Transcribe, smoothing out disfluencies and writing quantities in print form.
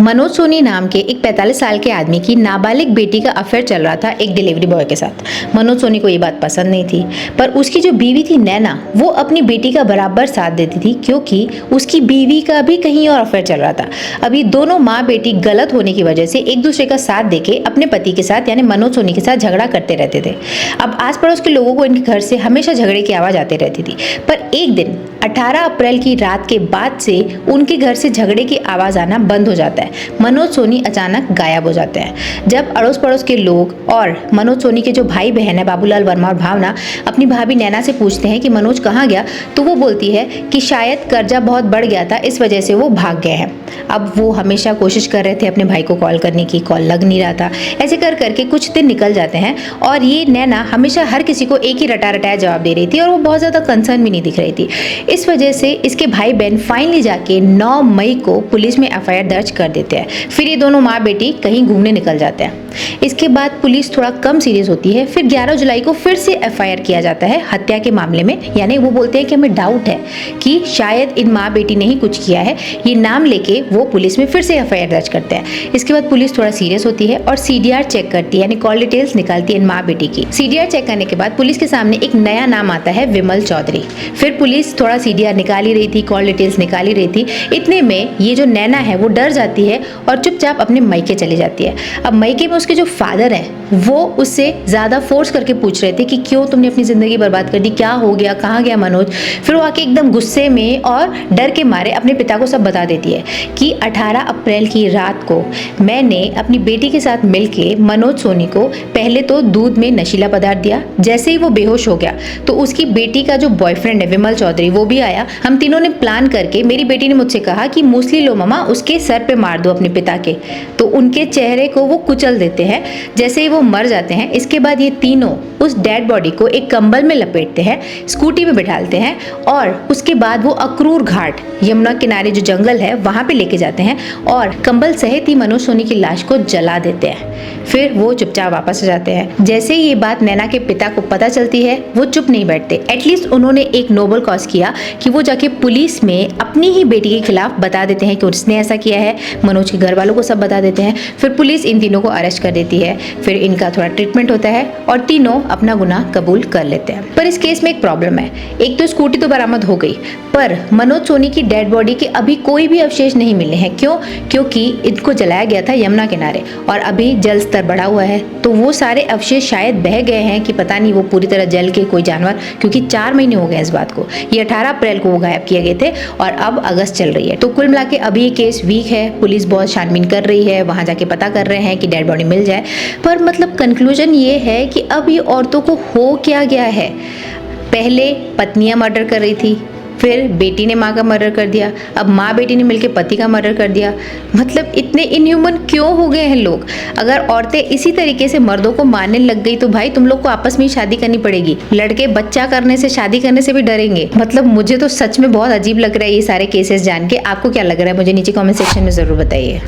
मनोज सोनी नाम के एक 45 साल के आदमी की नाबालिग बेटी का अफेयर चल रहा था एक डिलीवरी बॉय के साथ। मनोज सोनी को ये बात पसंद नहीं थी, पर उसकी जो बीवी थी नैना, वो अपनी बेटी का बराबर साथ देती थी क्योंकि उसकी बीवी का भी कहीं और अफेयर चल रहा था। अभी दोनों माँ बेटी गलत होने की वजह से एक दूसरे का साथ देके अपने पति के साथ यानी मनोज सोनी के साथ झगड़ा करते रहते थे। अब आस पड़ोस के लोगों को इनके घर से हमेशा झगड़े की आवाज़ आती रहती थी, पर एक दिन 18 अप्रैल की रात के बाद से उनके घर से झगड़े की आवाज़ आना बंद हो जाता है। मनोज सोनी अचानक गायब हो जाते हैं। जब अड़ोस पड़ोस के लोग और मनोज सोनी के जो भाई बहन है बाबूलाल वर्मा और भावना अपनी भाभी नैना से पूछते हैं कि मनोज कहाँ गया, तो वो बोलती है कि शायद कर्जा बहुत बढ़ गया था, इस वजह से वो भाग गए हैं। अब वो हमेशा कोशिश कर रहे थे अपने भाई को कॉल करने की, कॉल लग नहीं रहा था। ऐसे कर करके कुछ दिन निकल जाते हैं और ये नैना हमेशा हर किसी को एक ही रटा रटाया जवाब दे रही थी और वो बहुत ज़्यादा कंसर्न भी नहीं दिख रही थी। इस वजह से इसके भाई बहन फाइनली जाके 9 मई को पुलिस में एफआईआर दर्ज कर देते हैं। फिर ये दोनों माँ बेटी कहीं घूमने निकल जाते हैं। इसके बाद पुलिस थोड़ा कम सीरियस होती है। फिर 11 जुलाई को फिर से एफआईआर किया जाता है हत्या के मामले में, यानी वो बोलते हैं कि हमें डाउट है कि शायद इन माँ बेटी ने ही कुछ किया है। ये नाम लेके वो पुलिस में फिर से एफआईआर दर्ज करते हैं। इसके बाद पुलिस थोड़ा सीरियस होती है और सीडीआर चेक करती है, यानी कॉल डिटेल्स निकालती है इन माँ बेटी की। सीडीआर चेक करने के बाद पुलिस के सामने एक नया नाम आता है, विमल चौधरी। फिर पुलिस थोड़ा सीडीआर निकाल ही रही थी, कॉल डिटेल्स निकाल ही रही थी। इतने में ये जो नैना है वो डर जाती है और चुपचाप अपने मायके चली जाती है। अब मायके में उसके जो फादर हैं वो उससे ज़्यादा फोर्स करके पूछ रहे थे कि क्यों तुमने अपनी ज़िंदगी बर्बाद कर दी, क्या हो गया, कहाँ गया मनोज। फिर वो आके एकदम गुस्से में और डर के मारे अपने पिता को सब बता देती है कि 18 अप्रैल की रात को मैंने अपनी बेटी के साथ मिलके मनोज सोनी को पहले तो दूध में नशीला पदार्थ दिया। जैसे ही वो बेहोश हो गया तो उसकी बेटी का जो बॉयफ्रेंड है विमल चौधरी वो भी आया। हम तीनों ने प्लान करके, मेरी बेटी ने मुझसे कहा कि मूसली लो मम्मा, उसके सर पे मार दो अपने पिता के, तो उनके चेहरे को वो कुचल देते हैं। जैसे ही वो मर जाते हैं, इसके बाद ये तीनों उस डेड बॉडी को एक कंबल में लपेटते हैं, स्कूटी में बिठाते हैं और उसके बाद वो अक्रूर घाट, यमुना किनारे जो जंगल है वहां पे लेके जाते हैं और कंबल सहित ही मनोज सोनी की लाश को जला देते हैं। फिर वो चुपचाप वापस आ जाते हैं। जैसे ही ये बात नैना के पिता को पता चलती है वो चुप नहीं बैठते। एटलीस्ट उन्होंने एक नोबल कॉज किया कि वो जाके पुलिस में अपनी ही बेटी के खिलाफ बता देते हैं कि उसने ऐसा किया है। मनोज के घर वालों को सब बता देते हैं। फिर पुलिस इन तीनों को अरेस्ट कर देती है। फिर इनका थोड़ा ट्रीटमेंट होता है और तीनों अपना गुनाह कबूल कर लेते हैं। पर इस केस में एक प्रॉब्लम है। एक तो स्कूटी तो बरामद हो गई, पर मनोज सोनी की डेड बॉडी के अभी कोई भी अवशेष नहीं मिले हैं। क्यों? क्योंकि इनको जलाया गया था यमुना किनारे और अभी जल स्तर बढ़ा हुआ है, तो वो सारे अवशेष शायद बह गए हैं कि पता नहीं वो पूरी तरह जल के कोई जानवर, क्योंकि 4 महीने हो गए इस बात को। ये 18 अप्रैल को वो गायब किए गए थे और अब अगस्त चल रही है। तो कुल मिला के अभी ये केस वीक है। पुलिस बहुत छानबीन कर रही है, वहां जाके पता कर रहे हैं कि डेड बॉडी मिल जाए। पर मतलब कंक्लूजन ये है कि अब ये औरतों को हो क्या गया है। पहले पत्नियां मर्डर कर रही थी, फिर बेटी ने माँ का मर्डर कर दिया, अब माँ बेटी ने मिलकर पति का मर्डर कर दिया। मतलब इतने इनह्यूमन क्यों हो गए हैं लोग? अगर औरतें इसी तरीके से मर्दों को मारने लग गई तो भाई तुम लोग को आपस में ही शादी करनी पड़ेगी। लड़के बच्चा करने से, शादी करने से भी डरेंगे। मतलब मुझे तो सच में बहुत अजीब लग रहा है ये सारे केसेस जान के। आपको क्या लग रहा है मुझे नीचे कमेंट सेक्शन में ज़रूर बताइए।